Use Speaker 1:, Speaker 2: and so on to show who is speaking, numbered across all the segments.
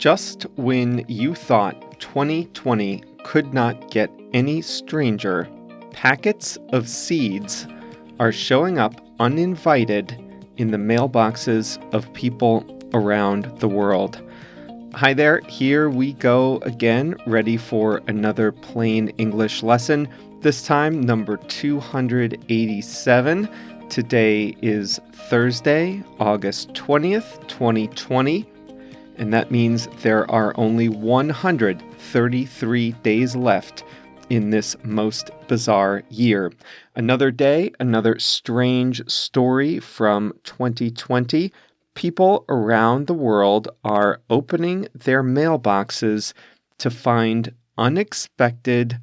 Speaker 1: Just when you thought 2020 could not get any stranger, packets of seeds are showing up uninvited in the mailboxes of people around the world. Hi there, here we go again, ready for another plain English lesson, this time number 287. Today is Thursday, August 20th, 2020. And that means there are only 133 days left in this most bizarre year. Another day, another strange story from 2020. People around the world are opening their mailboxes to find unexpected,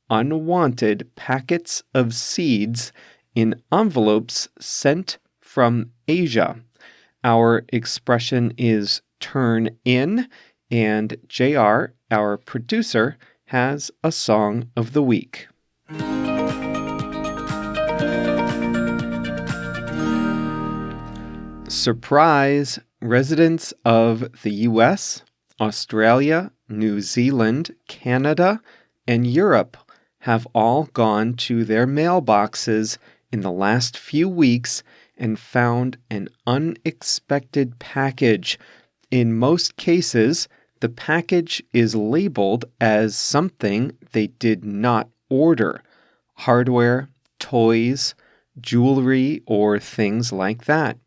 Speaker 1: unwanted packets of seeds in envelopes sent from Asia. Our expression is turn in, and JR, our producer, has a song of the week. Surprise! Residents of the US, Australia, New Zealand, Canada, and Europe have all gone to their mailboxes in the last few weeks and found an unexpected package. In most cases, the package is labeled as something they did not order: hardware, toys, jewelry, or things like that.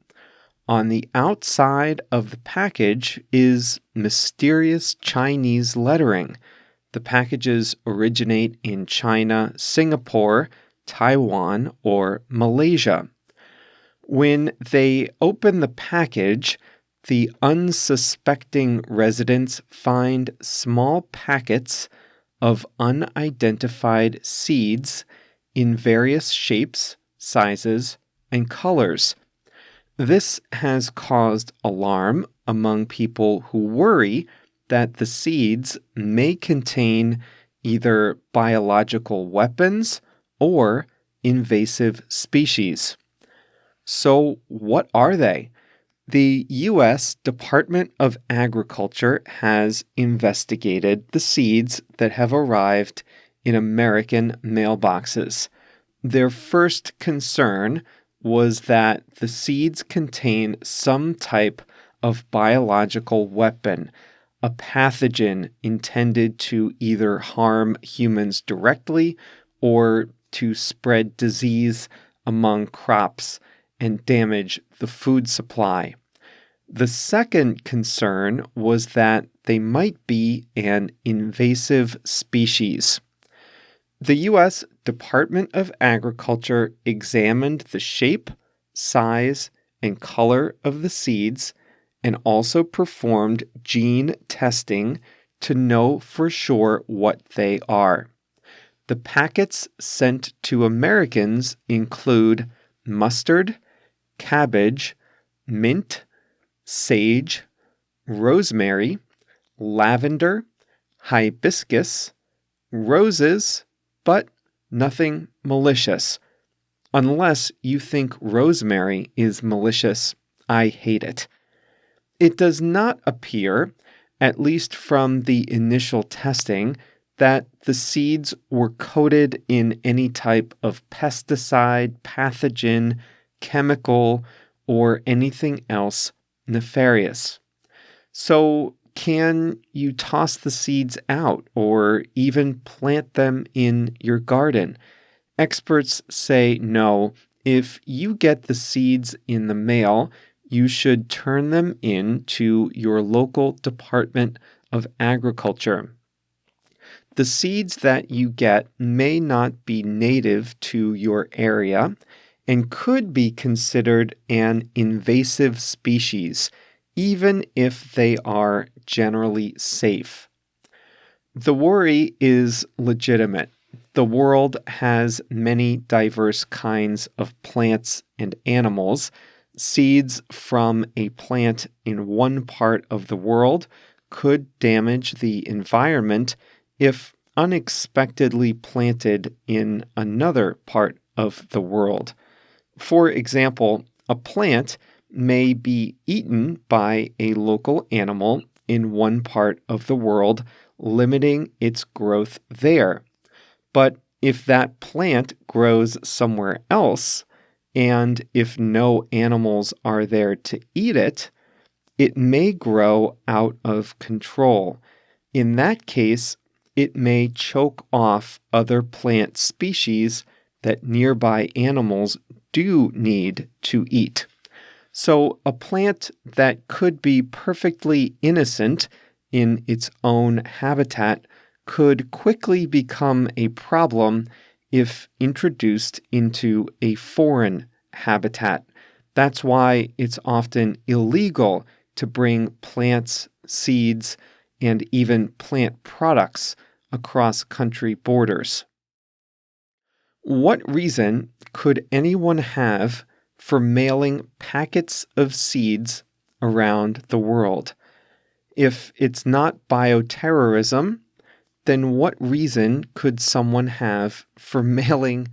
Speaker 1: On the outside of the package is mysterious Chinese lettering. The packages originate in China, Singapore, Taiwan, or Malaysia. When they open the package, the unsuspecting residents find small packets of unidentified seeds in various shapes, sizes, and colors. This has caused alarm among people who worry that the seeds may contain either biological weapons or invasive species. So, what are they? The U.S. Department of Agriculture has investigated the seeds that have arrived in American mailboxes. Their first concern was that the seeds contain some type of biological weapon, a pathogen intended to either harm humans directly or to spread disease among crops and damage the food supply. The second concern was that they might be an invasive species. The U.S. Department of Agriculture examined the shape, size, and color of the seeds and also performed gene testing to know for sure what they are. The packets sent to Americans include mustard, cabbage, mint, sage, rosemary, lavender, hibiscus, roses, but nothing malicious. Unless you think rosemary is malicious, I hate it. It does not appear, at least from the initial testing, that the seeds were coated in any type of pesticide, pathogen, chemical, or anything else nefarious. So, can you toss the seeds out or even plant them in your garden? Experts say no. If you get the seeds in the mail, you should turn them in to your local Department of Agriculture. The seeds that you get may not be native to your area and could be considered an invasive species, even if they are generally safe. The worry is legitimate. The world has many diverse kinds of plants and animals. Seeds from a plant in one part of the world could damage the environment if unexpectedly planted in another part of the world. For example, a plant may be eaten by a local animal in one part of the world, limiting its growth there. But if that plant grows somewhere else, and if no animals are there to eat it, it may grow out of control. In that case, it may choke off other plant species that nearby animals do need to eat. So a plant that could be perfectly innocent in its own habitat could quickly become a problem if introduced into a foreign habitat. That's why it's often illegal to bring plants, seeds, and even plant products across country borders. What reason could anyone have for mailing packets of seeds around the world? If it's not bioterrorism, then what reason could someone have for mailing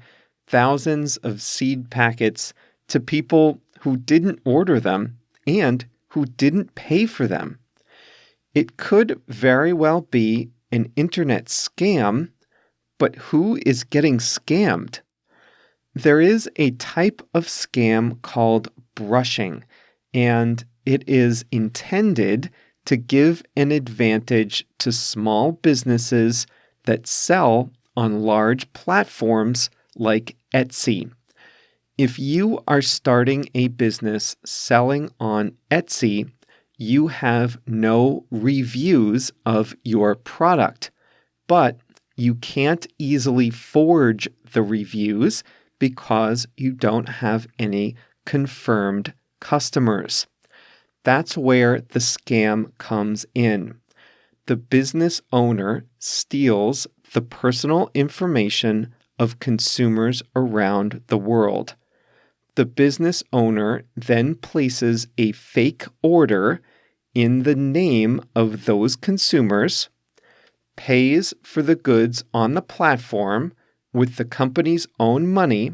Speaker 1: thousands of seed packets to people who didn't order them and who didn't pay for them? It could very well be an internet scam, but who is getting scammed? There is a type of scam called brushing, and it is intended to give an advantage to small businesses that sell on large platforms like Etsy. If you are starting a business selling on Etsy, you have no reviews of your product, but you can't easily forge the reviews because you don't have any confirmed customers. That's where the scam comes in. The business owner steals the personal information of consumers around the world. The business owner then places a fake order in the name of those consumers, pays for the goods on the platform with the company's own money,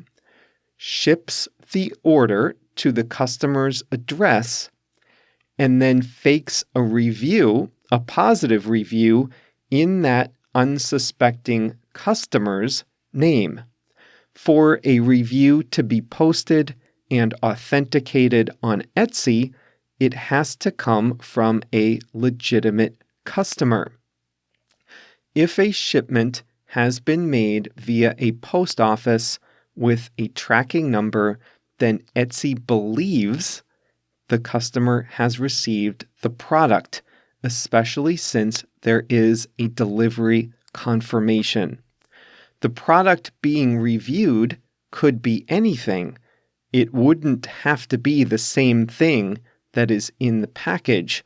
Speaker 1: ships the order to the customer's address, and then fakes a review, a positive review, in that unsuspecting customer's name. For a review to be posted and authenticated on Etsy, it has to come from a legitimate customer. If a shipment has been made via a post office with a tracking number, then Etsy believes the customer has received the product, especially since there is a delivery confirmation. The product being reviewed could be anything. It wouldn't have to be the same thing that is in the package.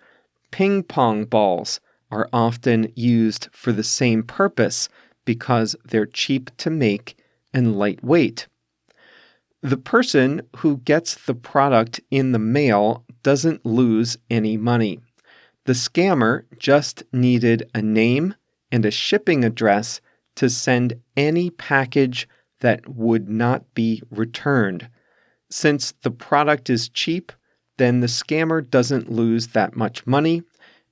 Speaker 1: Ping pong balls are often used for the same purpose because they're cheap to make and lightweight. The person who gets the product in the mail doesn't lose any money. The scammer just needed a name and a shipping address to send any package that would not be returned. Since the product is cheap, then the scammer doesn't lose that much money,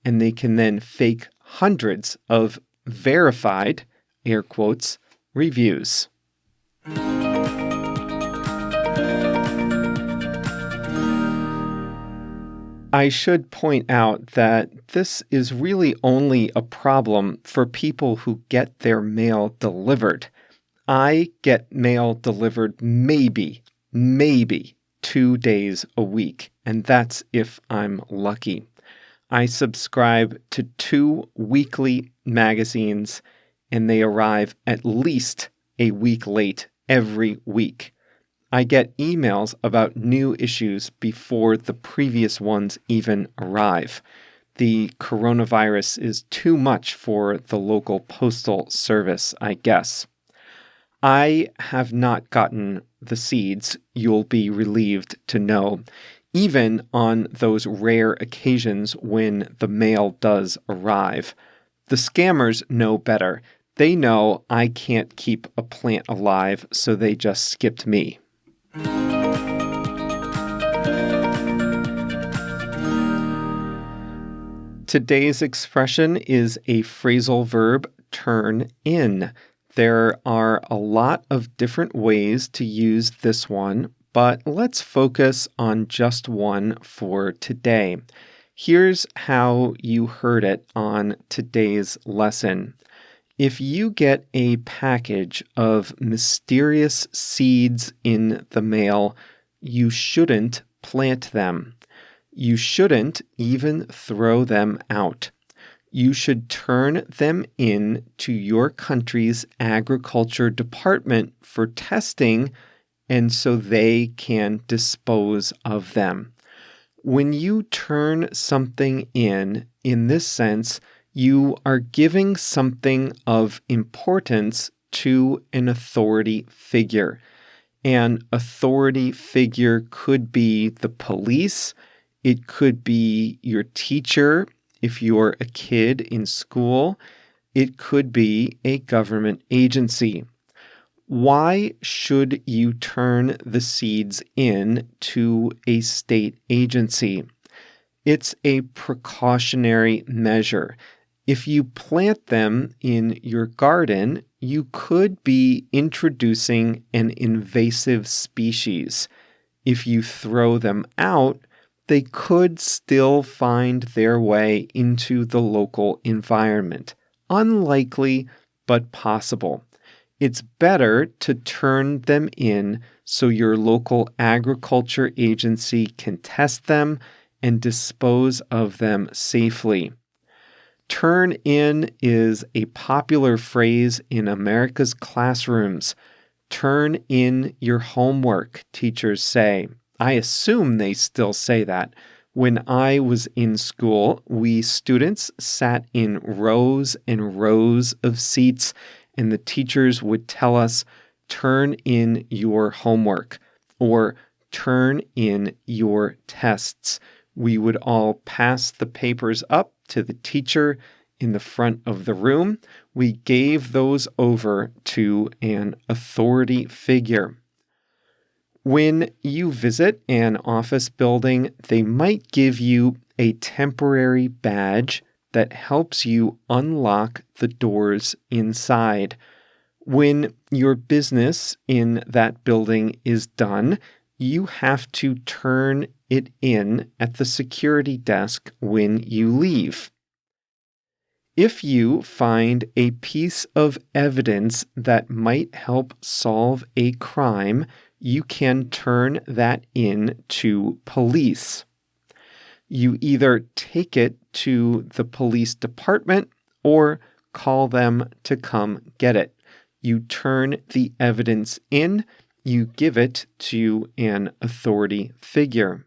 Speaker 1: and they can then fake hundreds of verified, air quotes, reviews. I should point out that this is really only a problem for people who get their mail delivered. I get mail delivered maybe 2 days a week, and that's if I'm lucky. I subscribe to 2 weekly magazines, and they arrive at least a week late every week. I get emails about new issues before the previous ones even arrive. The coronavirus is too much for the local postal service, I guess. I have not gotten the seeds, you'll be relieved to know, even on those rare occasions when the mail does arrive. The scammers know better. They know I can't keep a plant alive, so they just skipped me. Today's expression is a phrasal verb, turn in. There are a lot of different ways to use this one, but let's focus on just one for today. Here's how you heard it on today's lesson. If you get a package of mysterious seeds in the mail, you shouldn't plant them. You shouldn't even throw them out. You should turn them in to your country's agriculture department for testing and so they can dispose of them. When you turn something in this sense, you are giving something of importance to an authority figure. An authority figure could be the police. It could be your teacher if you're a kid in school. It could be a government agency. Why should you turn the seeds in to a state agency? It's a precautionary measure. If you plant them in your garden, you could be introducing an invasive species. If you throw them out, they could still find their way into the local environment. Unlikely, but possible. It's better to turn them in so your local agriculture agency can test them and dispose of them safely. Turn in is a popular phrase in America's classrooms. Turn in your homework, teachers say. I assume they still say that. When I was in school, we students sat in rows and rows of seats, and the teachers would tell us, turn in your homework or turn in your tests. We would all pass the papers up to the teacher in the front of the room. We gave those over to an authority figure. When you visit an office building, they might give you a temporary badge that helps you unlock the doors inside. When your business in that building is done, you have to turn it in at the security desk when you leave. If you find a piece of evidence that might help solve a crime, you can turn that in to police. You either take it to the police department or call them to come get it. You turn the evidence in, you give it to an authority figure.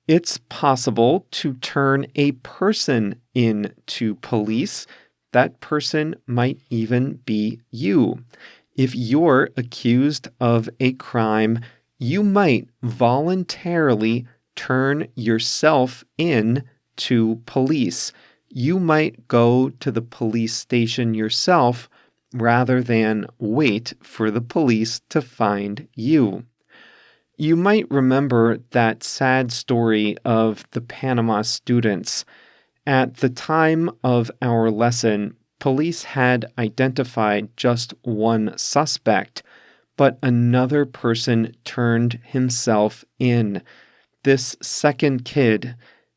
Speaker 1: It's possible to turn a person in to police. That person might even be you. If you're accused of a crime, you might voluntarily turn yourself in to police. You might go to the police station yourself rather than wait for the police to find you. You might remember that sad story of the Panama students. At the time of our lesson, police had identified just one suspect, but another person turned himself in. This second kid,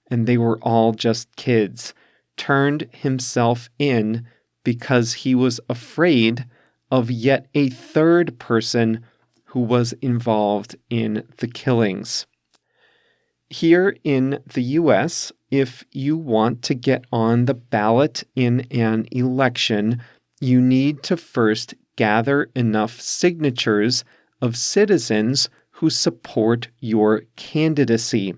Speaker 1: and they were all just kids, turned himself in because he was afraid of yet a third person who was involved in the killings. Here in the U.S., if you want to get on the ballot in an election, you need to first gather enough signatures of citizens who support your candidacy.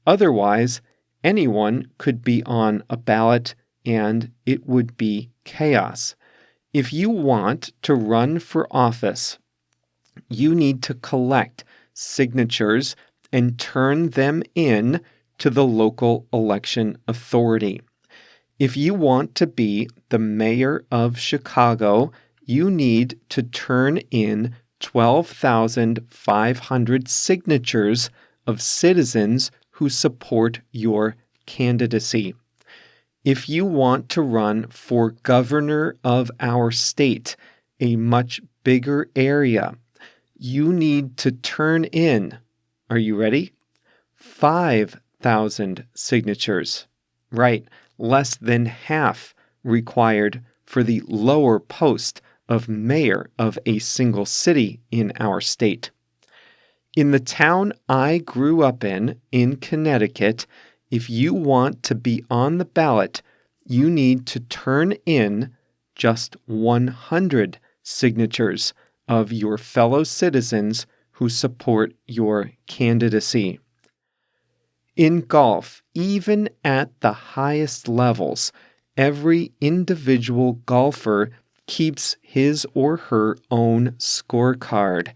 Speaker 1: Otherwise, anyone could be on a ballot and it would be chaos. If you want to run for office, you need to collect signatures and turn them in to the local election authority. If you want to be the mayor of Chicago, you need to turn in 12,500 signatures of citizens who support your candidacy. If you want to run for governor of our state, a much bigger area, you need to turn in, are you ready? 5,000 signatures. Right, less than half required for the lower post of mayor of a single city in our state. In the town I grew up in Connecticut, if you want to be on the ballot, you need to turn in just 100 signatures of your fellow citizens who support your candidacy. In golf, even at the highest levels, every individual golfer keeps his or her own scorecard.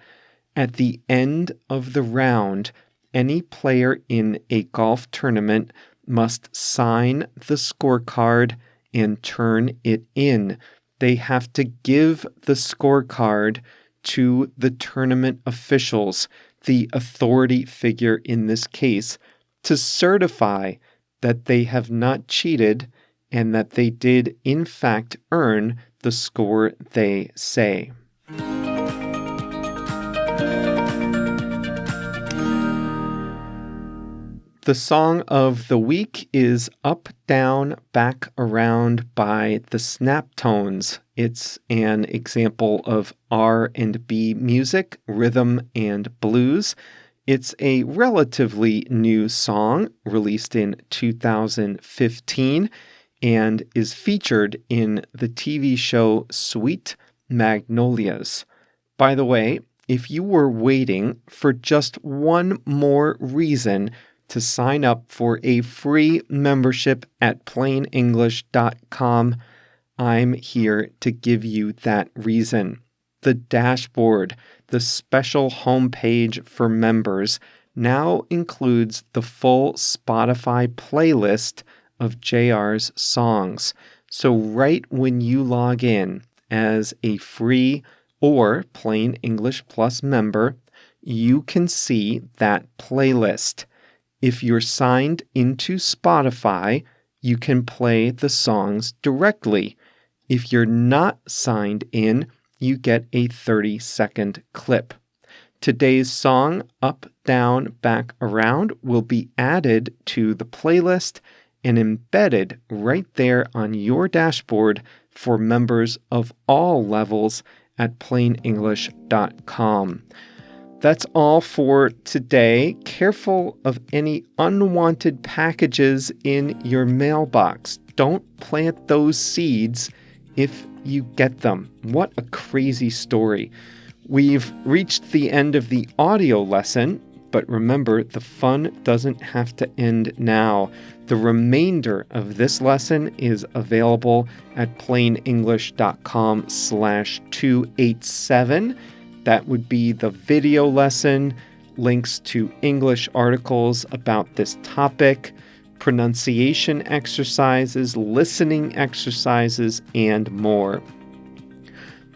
Speaker 1: At the end of the round, any player in a golf tournament must sign the scorecard and turn it in. They have to give the scorecard to the tournament officials, the authority figure in this case, to certify that they have not cheated and that they did in fact earn the score they say. The song of the week is Up, Down, Back, Around by the Snaptones. It's an example of R&B music, rhythm, and blues. It's a relatively new song released in 2015 and is featured in the TV show Sweet Magnolias. By the way, if you were waiting for just one more reason to sign up for a free membership at plainenglish.com, I'm here to give you that reason. The dashboard, the special homepage for members, now includes the full Spotify playlist of JR's songs. So right when you log in as a free or Plain English Plus member, you can see that playlist. If you're signed into Spotify, you can play the songs directly. If you're not signed in, you get a 30-second clip. Today's song, Up, Down, Back, Around, will be added to the playlist and embedded right there on your dashboard for members of all levels at plainenglish.com. That's all for today. Careful of any unwanted packages in your mailbox. Don't plant those seeds if you get them. What a crazy story. We've reached the end of the audio lesson, but remember, the fun doesn't have to end now. The remainder of this lesson is available at plainenglish.com/287. That would be the video lesson, links to English articles about this topic, pronunciation exercises, listening exercises, and more.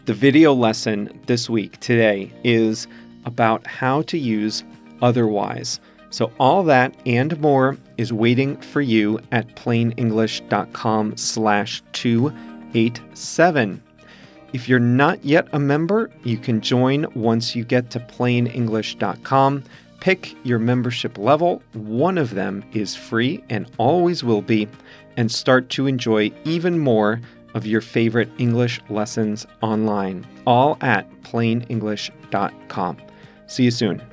Speaker 1: The video lesson this week, today, is about how to use otherwise. So all that and more is waiting for you at plainenglish.com/287. If you're not yet a member, you can join once you get to plainenglish.com. Pick your membership level. One of them is free and always will be, and start to enjoy even more of your favorite English lessons online, all at plainenglish.com. See you soon.